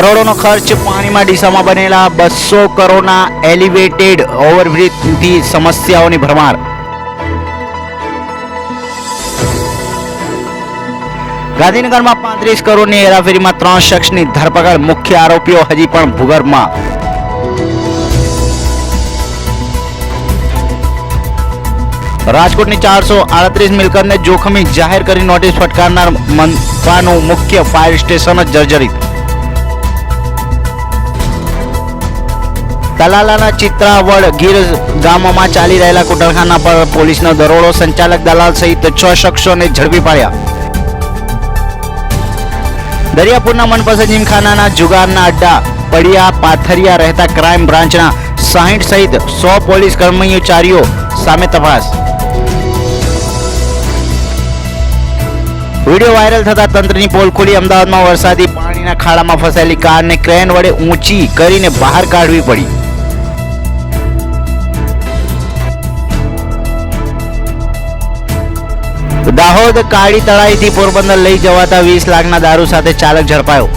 કરોડોનો ખર્ચ પાણીમાં ડીસામાં બનેલા 200 કરોડના એલિવેટેડ ઓવરબ્રિજથી સમસ્યાઓની ભરમાર. ગાંધીનગરમાં 35 કરોડની હેરાફેરીમાં 3 શખ્સની ધરપકડ. મુખ્ય આરોપીઓ હજી પણ ભૂગર્ભમાં. રાજકોટની 438 મિલકતને જોખમી જાહેર કરી નોટિસ ફટકારનાર મનપાનું મુખ્ય ફાયર સ્ટેશન જર્જરિત. તલાલાના ચિત્રાવડ ગીર ગામમાં ચાલી રહેલા કુટરખાના પર પોલીસનો દરોડો. સંચાલક દલાલ સહિત 6 શખ્સોને ઝડપી પાડ્યા. દરિયાપુરના મનપસંદ જીમખાનાના જુગારના અડ્ડા પડિયા પાથરિયા રહેતા ક્રાઇમ બ્રાન્ચના 60 સહિત 100 પોલીસ કર્મચારીઓ સામે તપાસ. વિડીયો વાયરલ થતા તંત્રની પોલ ખુલી. અમદાવાદમાં વરસાદી પાણીના ખાડામાં ફસાયેલી કારને ક્રેન વડે ઊંચી કરીને બહાર કાઢવી પડી. દાહોદ કાળી તળાઈથી પોરબંદર લઈ જવાતા 20 લાખના દારૂ સાથે ચાલક ઝડપાયો.